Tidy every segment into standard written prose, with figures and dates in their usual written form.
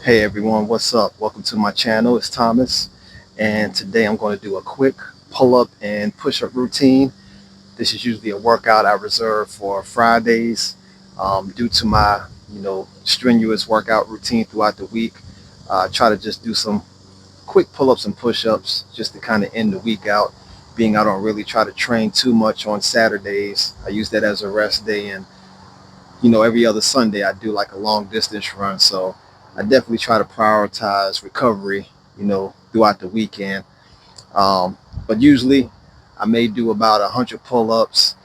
Hey everyone, what's up? Welcome to my channel. It's Thomas, and today I'm going to do a quick pull-up and push-up routine. This is usually a workout I reserve for Fridays due to my, strenuous workout routine throughout the week. I try to just do some quick pull-ups and push-ups just to kind of end the week out. Being I don't really try to train too much on Saturdays. I use that as a rest day, and every other Sunday I do like a long distance run. So I definitely try to prioritize recovery, throughout the weekend. But usually I may do about 100 pull-ups,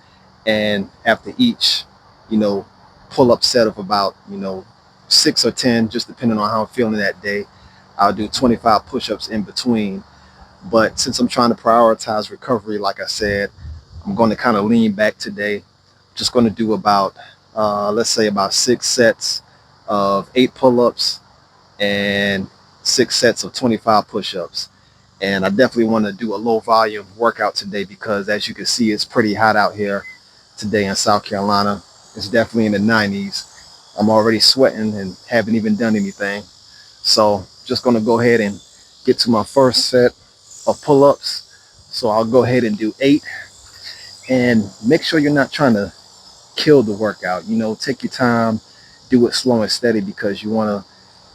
and after each, you know, pull-up set of about, 6 or 10, just depending on how I'm feeling that day, I'll do 25 push-ups in between. But since I'm trying to prioritize recovery, like I said, I'm going to kind of lean back today. Just going to do about, let's say, about 6 sets of 8 pull-ups and 6 sets of 25 push-ups. And I definitely want to do a low volume workout today because, as you can see, it's pretty hot out here today in South Carolina. It's definitely in the 90s. I'm already sweating and haven't even done anything. So just going to go ahead and get to my first set of pull-ups. So I'll go ahead and do 8, and make sure you're not trying to kill the workout. Take your time, do it slow and steady, because you want to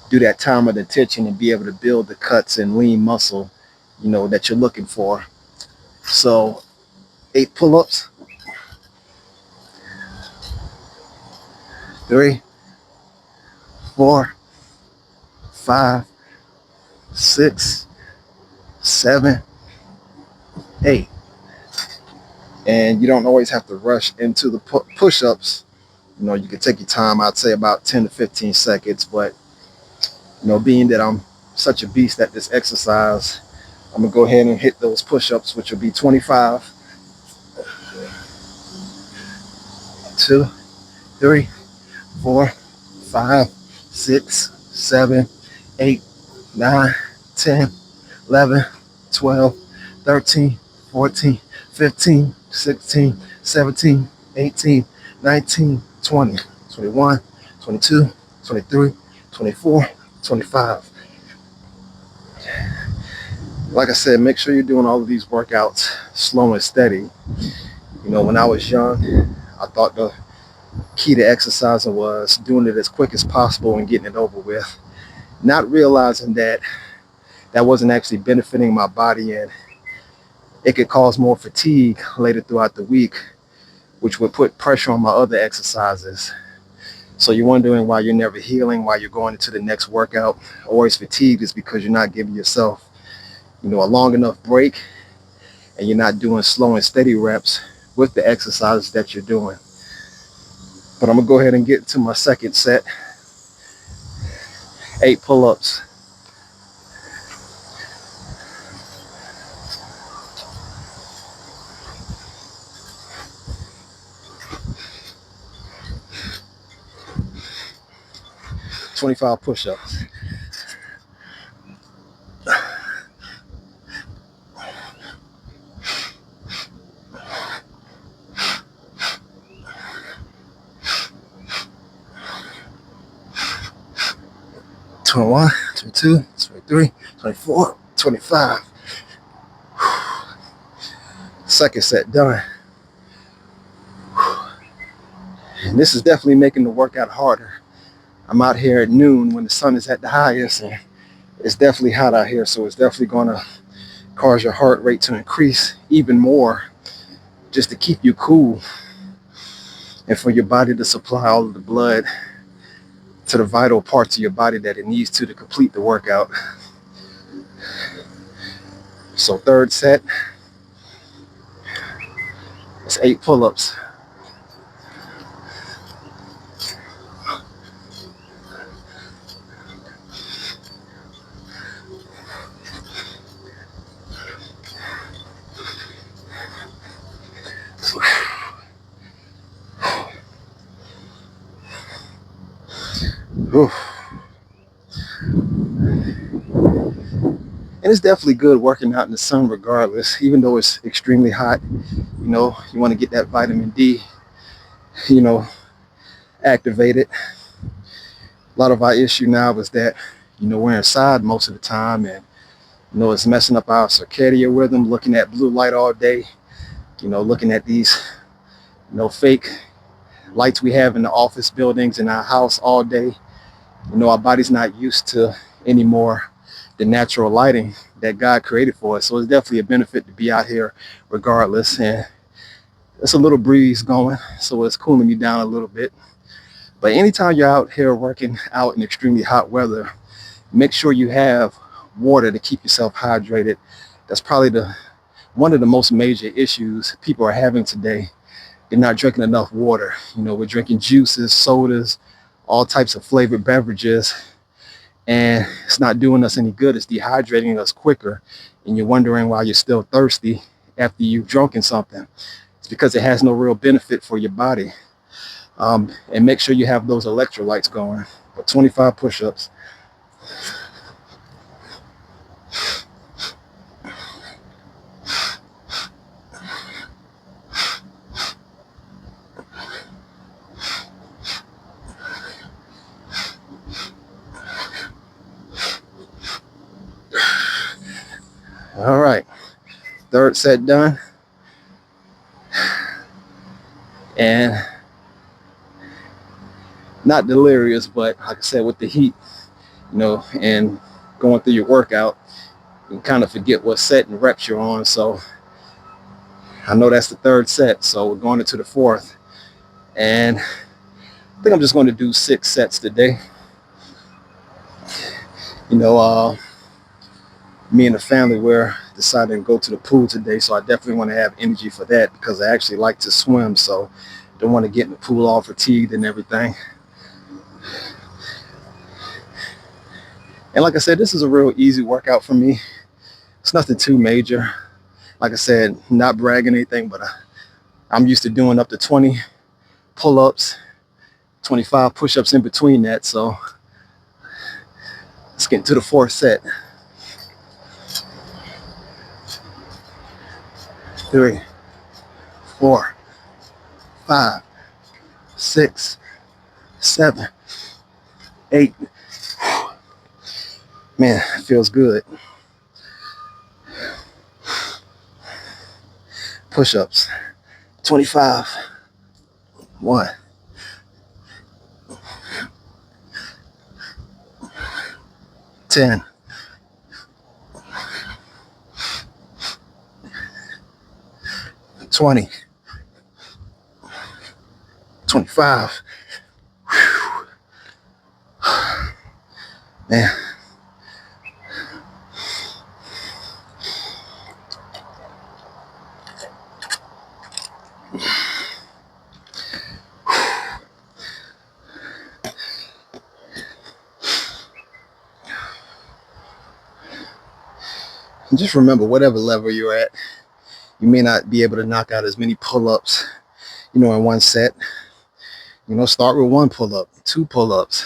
do that time of attention and be able to build the cuts and lean muscle, that you're looking for. So 8 pull-ups, 3, 4, 5, 6, 7, 8. And you don't always have to rush into the push-ups. You can take your time. I'd say about 10 to 15 seconds. But, being that I'm such a beast at this exercise, I'm going to go ahead and hit those push-ups, which will be 25, 2, 3, 4, 5, 6, 7, 8, 9, 10, 11, 12, 13, 14, 15, 16, 17, 18, 19, 20, 21, 22, 23, 24, 25. Like I said, make sure you're doing all of these workouts slow and steady. When I was young, I thought the key to exercising was doing it as quick as possible and getting it over with, not realizing that that wasn't actually benefiting my body, and it could cause more fatigue later throughout the week, which would put pressure on my other exercises. So you're wondering why you're never healing, why you're going into the next workout always fatigued, is because you're not giving yourself, a long enough break, and you're not doing slow and steady reps with the exercises that you're doing. But I'm gonna go ahead and get to my second set, 8 pull-ups. $25 push-ups. $21, $22, $23, $24, $25. Second set done. And this is definitely making the workout harder. I'm out here at noon when the sun is at the highest, and it's definitely hot out here. So it's definitely going to cause your heart rate to increase even more, just to keep you cool and for your body to supply all of the blood to the vital parts of your body that it needs to complete the workout. So third set, it's 8 pull-ups. Whew. And it's definitely good working out in the sun regardless, even though it's extremely hot. You want to get that vitamin D, activated. A lot of our issue now is that We're inside most of the time, and it's messing up our circadian rhythm, looking at blue light all day, looking at these, fake lights we have in the office buildings in our house all day. Our body's not used to anymore the natural lighting that God created for us. So it's definitely a benefit to be out here regardless. And it's a little breeze going, so it's cooling me down a little bit. But anytime you're out here working out in extremely hot weather, make sure you have water to keep yourself hydrated. That's probably one of the most major issues people are having today. They're not drinking enough water. We're drinking juices, sodas, all types of flavored beverages, and it's not doing us any good. It's dehydrating us quicker, and you're wondering why you're still thirsty after you've drunken something. It's because it has no real benefit for your body. And make sure you have those electrolytes going. For 25 push-ups. All right, third set done. And not delirious, but like I said, with the heat, and going through your workout, you kind of forget what set and reps you're on. So I know that's the third set, so we're going into the fourth. And I think I'm just going to do 6 sets today. Me and the family, we're deciding to go to the pool today, so I definitely want to have energy for that because I actually like to swim, so don't want to get in the pool all fatigued and everything. And like I said, this is a real easy workout for me. It's nothing too major. Like I said, not bragging anything, but I'm used to doing up to 20 pull-ups, 25 push-ups in between that. So let's get into the fourth set. 3, 4, 5, 6, 7, 8. Man, it feels good. Push-ups, 25. 1, 10, 20, 25. Whew. Man. And just remember, whatever level you're at, you may not be able to knock out as many pull-ups, in one set. Start with 1 pull-up, 2 pull-ups.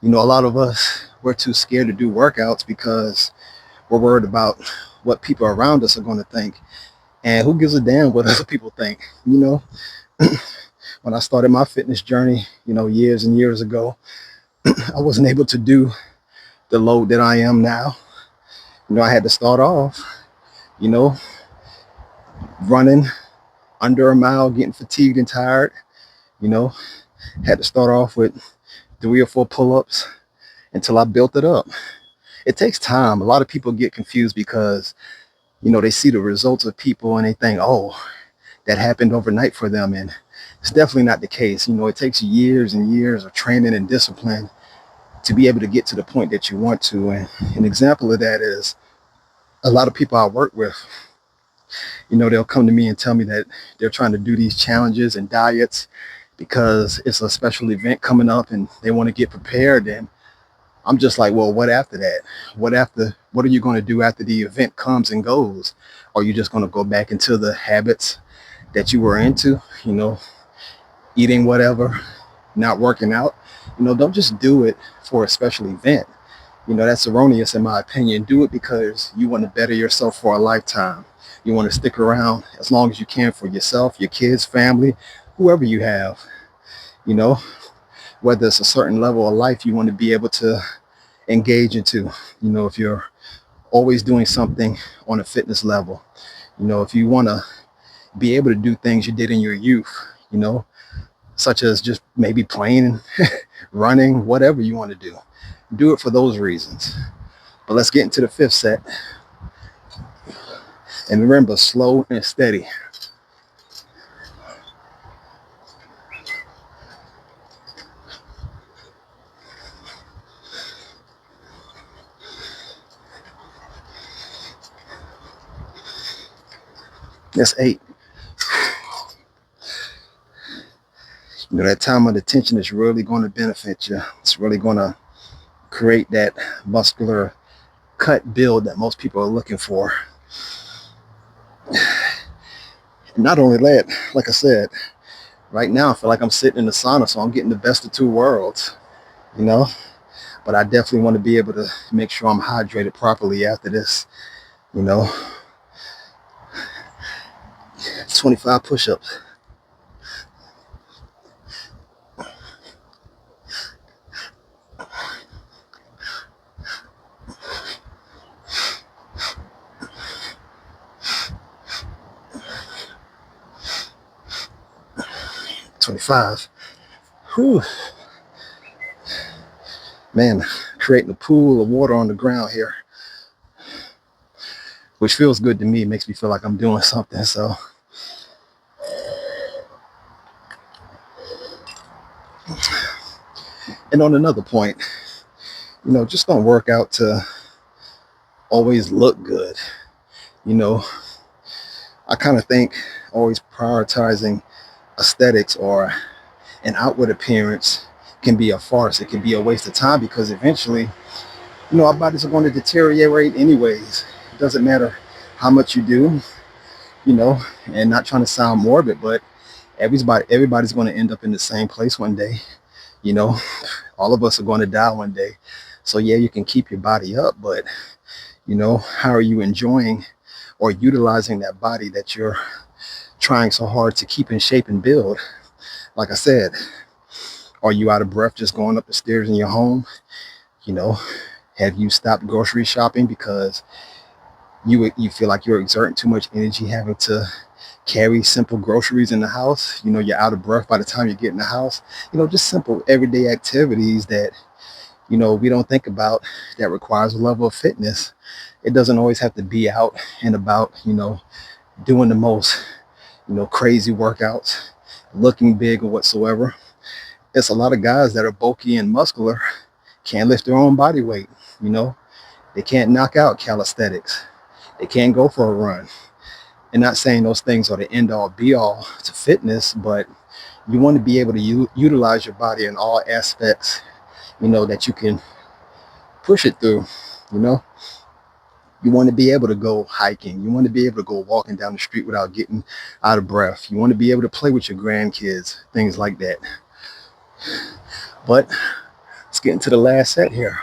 A lot of us, we're too scared to do workouts because we're worried about what people around us are going to think. And who gives a damn what other people think? When I started my fitness journey, years and years ago, I wasn't able to do the load that I am now. I had to start off, running under a mile, getting fatigued and tired. Had to start off with 3 or 4 pull-ups until I built it up. It takes time. A lot of people get confused because, they see the results of people and they think, oh, that happened overnight for them. And it's definitely not the case. It takes years and years of training and discipline to be able to get to the point that you want to. And an example of that is a lot of people I work with, they'll come to me and tell me that they're trying to do these challenges and diets because it's a special event coming up and they want to get prepared. And I'm just like, well, what after that? What are you going to do after the event comes and goes? Are you just going to go back into the habits that you were into, eating whatever, not working out? Don't just do it for a special event. That's erroneous in my opinion. Do it because you want to better yourself for a lifetime. You want to stick around as long as you can for yourself, your kids, family, whoever you have. Whether it's a certain level of life you want to be able to engage into. You know, if you're always doing something on a fitness level, you know, if you want to be able to do things you did in your youth, you know, such as just maybe playing, running, whatever you want to do it for those reasons. But let's get into the fifth set. And remember, slow and steady. That's 8. You know, that time of attention is really going to benefit you. It's really going to create that muscular cut build that most people are looking for. And not only that, like I said, right now I feel like I'm sitting in the sauna, so I'm getting the best of two worlds, you know. But I definitely want to be able to make sure I'm hydrated properly after this, you know. 25 push-ups. Whew. Man, creating a pool of water on the ground here, which feels good to me. It makes me feel like I'm doing something. So, and on another point, you know, just don't work out to always look good. You know, I kind of think always prioritizing aesthetics or an outward appearance can be a farce. It can be a waste of time, because eventually, you know, our bodies are going to deteriorate anyways. It doesn't matter how much you do, you know, and not trying to sound morbid, but everybody's going to end up in the same place one day. You know, all of us are going to die one day. So yeah, you can keep your body up, but you know, how are you enjoying or utilizing that body that you're trying so hard to keep in shape and build? Like I said, are you out of breath just going up the stairs in your home? You know, have you stopped grocery shopping because you feel like you're exerting too much energy having to carry simple groceries in the house? You know, you're out of breath by the time you get in the house. You know, just simple everyday activities that, you know, we don't think about, that requires a level of fitness. It doesn't always have to be out and about, you know, doing the most, you know, crazy workouts, looking big or whatsoever. It's a lot of guys that are bulky and muscular, can't lift their own body weight. You know, they can't knock out calisthenics. They can't go for a run. And not saying those things are the end all be all to fitness, but you want to be able to utilize your body in all aspects, you know, that you can push it through. You know, you want to be able to go hiking. You want to be able to go walking down the street without getting out of breath. You want to be able to play with your grandkids, things like that. But let's get into the last set here.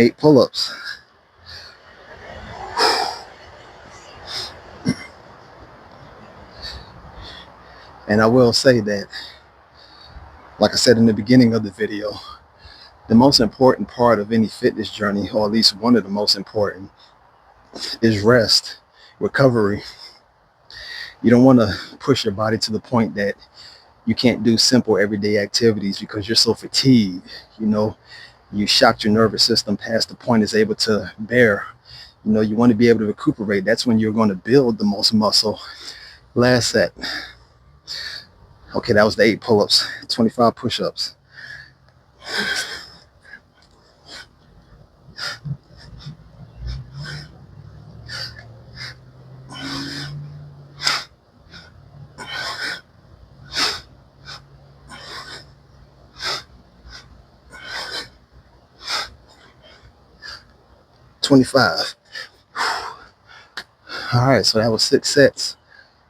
Eight pull-ups. And I will say that, like I said in the beginning of the video, the most important part of any fitness journey, or at least one of the most important, is rest, recovery. You don't want to push your body to the point that you can't do simple everyday activities because you're so fatigued. You know, you shocked your nervous system past the point it's able to bear. You know, you want to be able to recuperate. That's when you're going to build the most muscle. Last set. Okay, that was the 8 pull-ups, 25 push-ups. $25. All right, so that was 6 sets.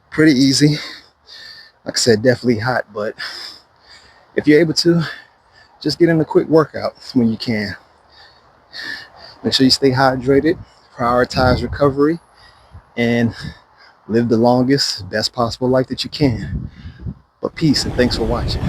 Pretty easy. Like I said, definitely hot, but if you're able to, just get in a quick workout when you can. Make sure you stay hydrated, prioritize recovery, and live the longest, best possible life that you can. But peace and thanks for watching.